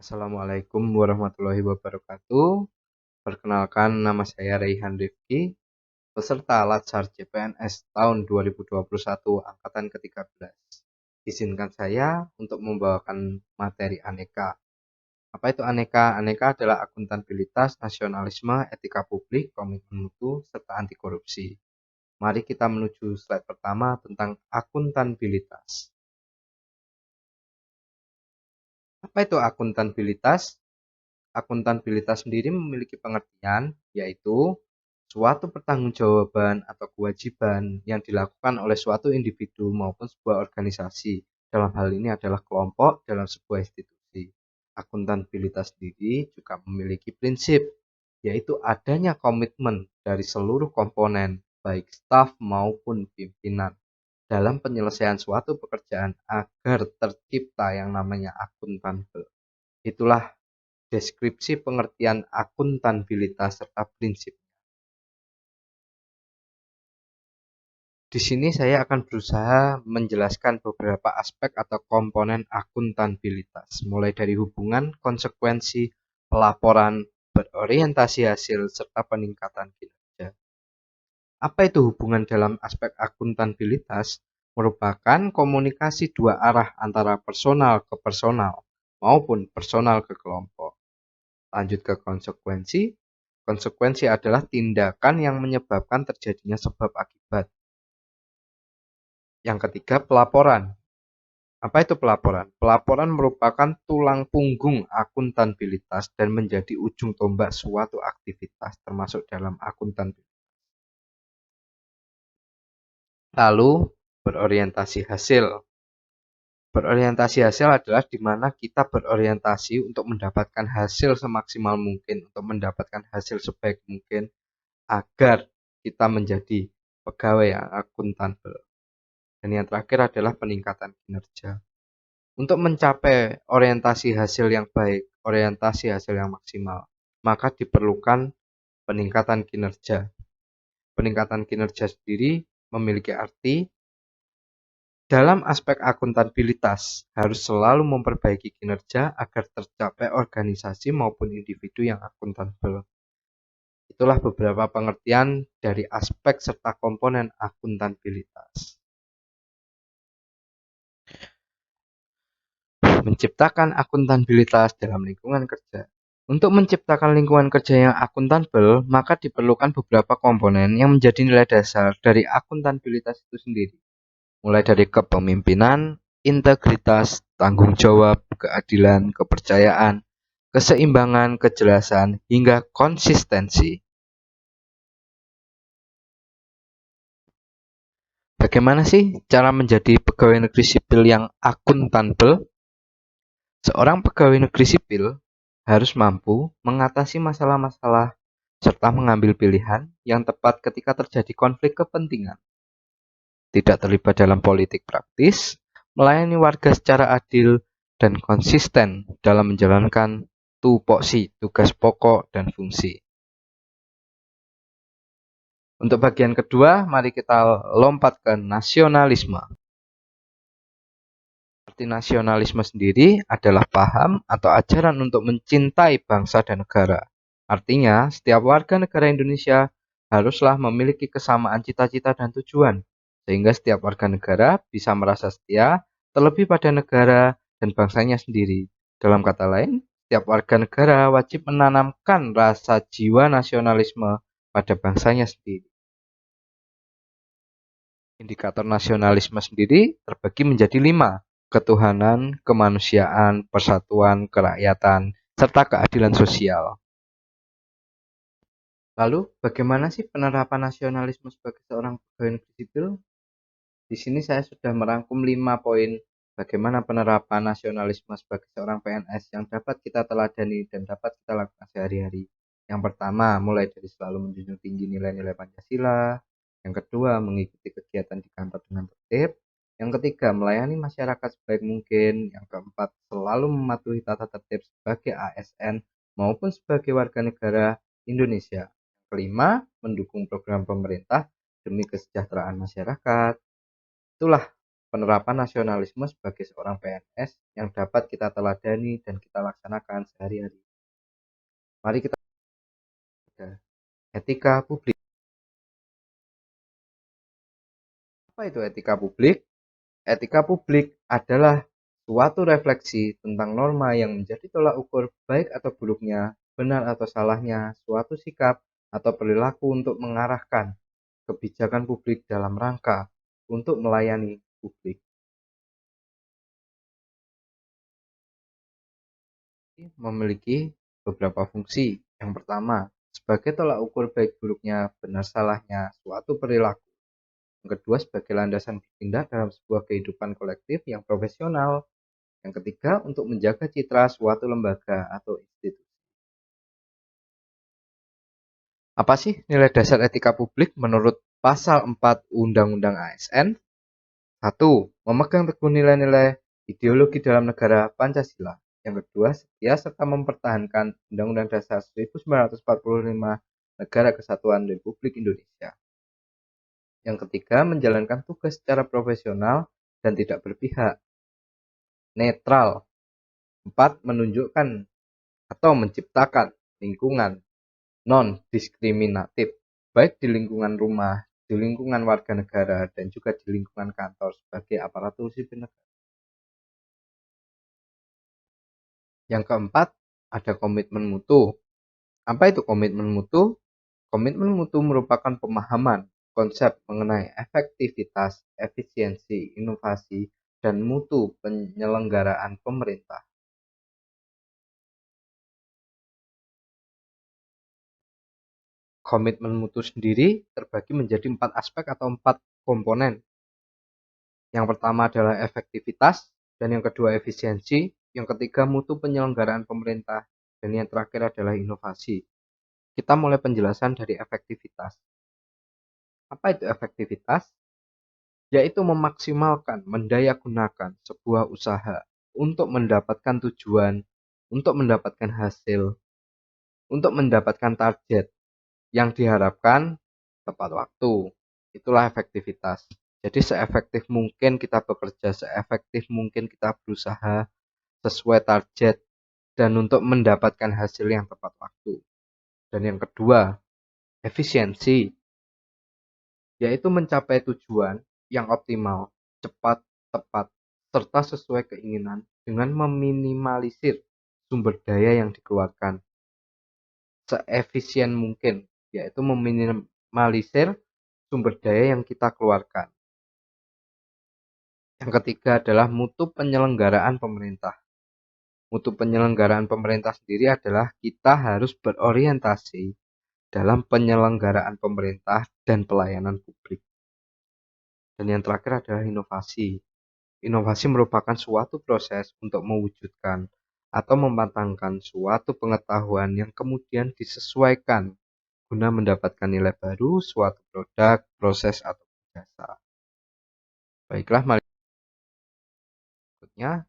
Assalamualaikum warahmatullahi wabarakatuh. Perkenalkan, nama saya Raihan Rifki, peserta Latsar CPNS tahun 2021 angkatan ke-13. Izinkan saya untuk membawakan materi aneka. Apa itu aneka? Aneka adalah akuntabilitas, nasionalisme, etika publik, komitmen mutu, serta anti korupsi. Mari kita menuju slide pertama tentang akuntabilitas. Apa itu akuntabilitas? Akuntabilitas sendiri memiliki pengertian, yaitu suatu pertanggungjawaban atau kewajiban yang dilakukan oleh suatu individu maupun sebuah organisasi. Dalam hal ini adalah kelompok dalam sebuah institusi. Akuntabilitas sendiri juga memiliki prinsip, yaitu adanya komitmen dari seluruh komponen, baik staf maupun pimpinan, dalam penyelesaian suatu pekerjaan agar tercipta yang namanya akuntabel. Itulah deskripsi pengertian akuntabilitas serta prinsip. Di sini saya akan berusaha menjelaskan beberapa aspek atau komponen akuntabilitas, mulai dari hubungan, konsekuensi, pelaporan, berorientasi hasil, serta peningkatan kinerja. Apa itu hubungan dalam aspek akuntabilitas? Merupakan komunikasi dua arah antara personal ke personal maupun personal ke kelompok. Lanjut ke konsekuensi. Konsekuensi adalah tindakan yang menyebabkan terjadinya sebab akibat. Yang ketiga, pelaporan. Apa itu pelaporan? Pelaporan merupakan tulang punggung akuntabilitas dan menjadi ujung tombak suatu aktivitas, termasuk dalam akuntabilitas. Lalu, berorientasi hasil. Berorientasi hasil adalah di mana kita berorientasi untuk mendapatkan hasil semaksimal mungkin, untuk mendapatkan hasil sebaik mungkin, agar kita menjadi pegawai yang akuntabel. Dan yang terakhir adalah peningkatan kinerja. Untuk mencapai orientasi hasil yang baik, orientasi hasil yang maksimal, maka diperlukan peningkatan kinerja. Peningkatan kinerja sendiri memiliki arti dalam aspek akuntabilitas harus selalu memperbaiki kinerja agar tercapai organisasi maupun individu yang akuntabel. Itulah beberapa pengertian dari aspek serta komponen akuntabilitas. Menciptakan akuntabilitas dalam lingkungan kerja. Untuk menciptakan lingkungan kerja yang akuntabel, maka diperlukan beberapa komponen yang menjadi nilai dasar dari akuntabilitas itu sendiri. Mulai dari kepemimpinan, integritas, tanggung jawab, keadilan, kepercayaan, keseimbangan, kejelasan, hingga konsistensi. Bagaimana sih cara menjadi pegawai negeri sipil yang akuntabel? Seorang pegawai negeri sipil harus mampu mengatasi masalah-masalah serta mengambil pilihan yang tepat ketika terjadi konflik kepentingan. Tidak terlibat dalam politik praktis, melayani warga secara adil dan konsisten dalam menjalankan tupoksi, tugas pokok dan fungsi. Untuk bagian kedua, mari kita lompat ke nasionalisme. Arti nasionalisme sendiri adalah paham atau ajaran untuk mencintai bangsa dan negara. Artinya, setiap warga negara Indonesia haruslah memiliki kesamaan cita-cita dan tujuan, sehingga setiap warga negara bisa merasa setia, terlebih pada negara dan bangsanya sendiri. Dalam kata lain, setiap warga negara wajib menanamkan rasa jiwa nasionalisme pada bangsanya sendiri. Indikator nasionalisme sendiri terbagi menjadi 5. Ketuhanan, kemanusiaan, persatuan, kerakyatan, serta keadilan sosial. Lalu, bagaimana sih penerapan nasionalisme sebagai seorang pegawai negeri sipil? Di sini saya sudah merangkum 5 poin bagaimana penerapan nasionalisme sebagai seorang PNS yang dapat kita teladani dan dapat kita lakukan sehari-hari. Yang pertama, mulai dari selalu menjunjung tinggi nilai-nilai Pancasila. Yang kedua, mengikuti kegiatan di kantor dengan tertib. Yang ketiga, melayani masyarakat sebaik mungkin. Yang keempat, selalu mematuhi tata tertib sebagai ASN maupun sebagai warga negara Indonesia. Yang kelima, mendukung program pemerintah demi kesejahteraan masyarakat. Itulah penerapan nasionalisme sebagai seorang PNS yang dapat kita teladani dan kita laksanakan sehari-hari. Mari kita etika publik. Apa itu etika publik? Etika publik adalah suatu refleksi tentang norma yang menjadi tolak ukur baik atau buruknya, benar atau salahnya suatu sikap atau perilaku untuk mengarahkan kebijakan publik dalam rangka untuk melayani publik. Memiliki beberapa fungsi. Yang pertama, sebagai tolak ukur baik buruknya, benar salahnya suatu perilaku. Yang kedua, sebagai landasan bertindak dalam sebuah kehidupan kolektif yang profesional. Yang ketiga, untuk menjaga citra suatu lembaga atau institusi. Apa sih nilai dasar etika publik menurut Pasal 4 Undang-Undang ASN? 1. Memegang teguh nilai-nilai ideologi dalam negara Pancasila. Yang kedua, setia serta mempertahankan Undang-Undang Dasar 1945 Negara Kesatuan Republik Indonesia. Yang ketiga, menjalankan tugas secara profesional dan tidak berpihak. Netral. 4. Menunjukkan atau menciptakan lingkungan non-diskriminatif, baik di lingkungan rumah, di lingkungan warga negara, dan juga di lingkungan kantor sebagai aparatur sipil negara. Yang keempat, ada komitmen mutu. Apa itu komitmen mutu? Komitmen mutu merupakan pemahaman konsep mengenai efektivitas, efisiensi, inovasi, dan mutu penyelenggaraan pemerintah. Komitmen mutu sendiri terbagi menjadi 4 aspek atau 4 komponen. Yang pertama adalah efektivitas, dan yang kedua efisiensi, yang ketiga mutu penyelenggaraan pemerintah, dan yang terakhir adalah inovasi. Kita mulai penjelasan dari efektivitas. Apa itu efektivitas? Yaitu memaksimalkan, mendayagunakan sebuah usaha untuk mendapatkan tujuan, untuk mendapatkan hasil, untuk mendapatkan target yang diharapkan tepat waktu. Itulah efektivitas. Jadi seefektif mungkin kita bekerja, seefektif mungkin kita berusaha sesuai target dan untuk mendapatkan hasil yang tepat waktu. Dan yang kedua, efisiensi, yaitu mencapai tujuan yang optimal, cepat, tepat, serta sesuai keinginan dengan meminimalisir sumber daya yang dikeluarkan seefisien mungkin, yaitu meminimalisir sumber daya yang kita keluarkan. Yang ketiga adalah mutu penyelenggaraan pemerintah. Mutu penyelenggaraan pemerintah sendiri adalah kita harus berorientasi dalam penyelenggaraan pemerintah dan pelayanan publik. Dan yang terakhir adalah inovasi. Inovasi merupakan suatu proses untuk mewujudkan atau mematangkan suatu pengetahuan yang kemudian disesuaikan guna mendapatkan nilai baru suatu produk, proses, atau jasa. Baiklah, mari berikutnya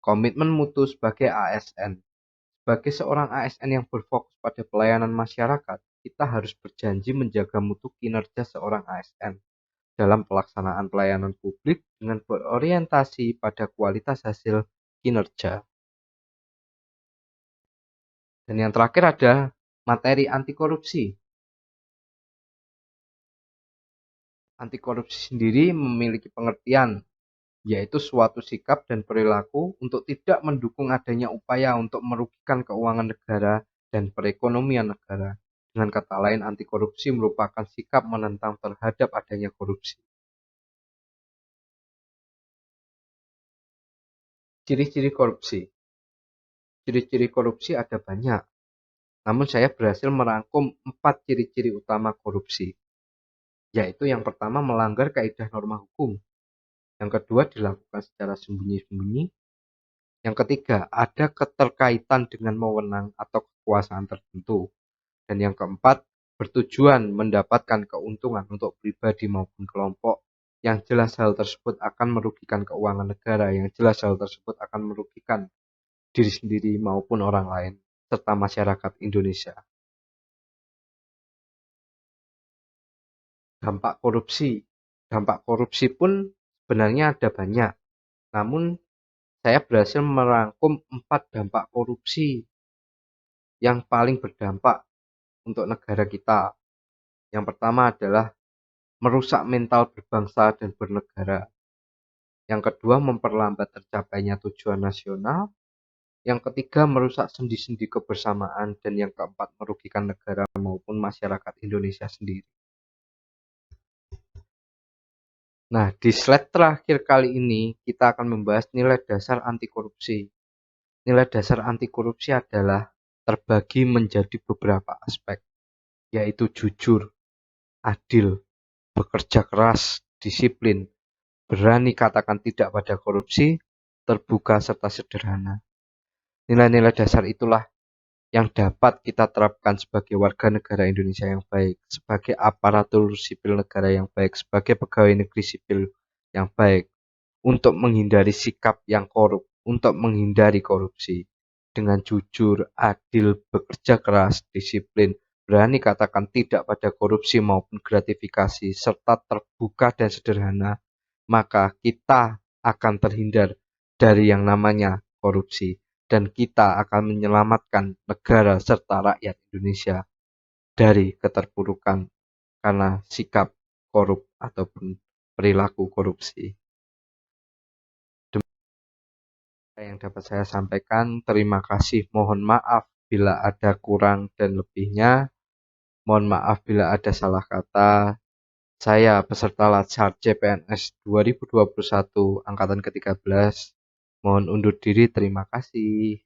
komitmen mutu sebagai ASN. Sebagai seorang ASN yang berfokus pada pelayanan masyarakat, kita harus berjanji menjaga mutu kinerja seorang ASN dalam pelaksanaan pelayanan publik dengan berorientasi pada kualitas hasil kinerja. Dan yang terakhir ada materi anti korupsi. Anti korupsi sendiri memiliki pengertian, yaitu suatu sikap dan perilaku untuk tidak mendukung adanya upaya untuk merugikan keuangan negara dan perekonomian negara. Dengan kata lain, anti korupsi merupakan sikap menentang terhadap adanya korupsi. Ciri-ciri korupsi. Ciri-ciri korupsi ada banyak, namun saya berhasil merangkum 4 ciri-ciri utama korupsi, yaitu yang pertama melanggar kaidah norma hukum, yang kedua dilakukan secara sembunyi-sembunyi, yang ketiga ada keterkaitan dengan wewenang atau kekuasaan tertentu, dan yang keempat bertujuan mendapatkan keuntungan untuk pribadi maupun kelompok, yang jelas hal tersebut akan merugikan keuangan negara, yang jelas hal tersebut akan merugikan diri sendiri maupun orang lain, serta masyarakat Indonesia. Dampak korupsi. Dampak korupsi pun Sebenarnya ada banyak, namun saya berhasil merangkum 4 dampak korupsi yang paling berdampak untuk negara kita. Yang pertama adalah merusak mental berbangsa dan bernegara. Yang kedua, memperlambat tercapainya tujuan nasional. Yang ketiga, merusak sendi-sendi kebersamaan. Dan yang keempat, merugikan negara maupun masyarakat Indonesia sendiri. Nah, di slide terakhir kali ini, kita akan membahas nilai dasar anti korupsi. Nilai dasar anti korupsi adalah terbagi menjadi beberapa aspek, yaitu jujur, adil, bekerja keras, disiplin, berani katakan tidak pada korupsi, terbuka, serta sederhana. Nilai-nilai dasar itulah yang dapat kita terapkan sebagai warga negara Indonesia yang baik, sebagai aparatur sipil negara yang baik, sebagai pegawai negeri sipil yang baik, untuk menghindari sikap yang korup, untuk menghindari korupsi. Dengan jujur, adil, bekerja keras, disiplin, berani katakan tidak pada korupsi maupun gratifikasi, serta terbuka dan sederhana, maka kita akan terhindar dari yang namanya korupsi. Dan kita akan menyelamatkan negara serta rakyat Indonesia dari keterpurukan karena sikap korup ataupun perilaku korupsi. Demikian yang dapat saya sampaikan. Terima kasih. Mohon maaf bila ada kurang dan lebihnya. Mohon maaf bila ada salah kata. Saya peserta Latsar CPNS 2021 angkatan ke-13. Mohon undur diri. Terima kasih.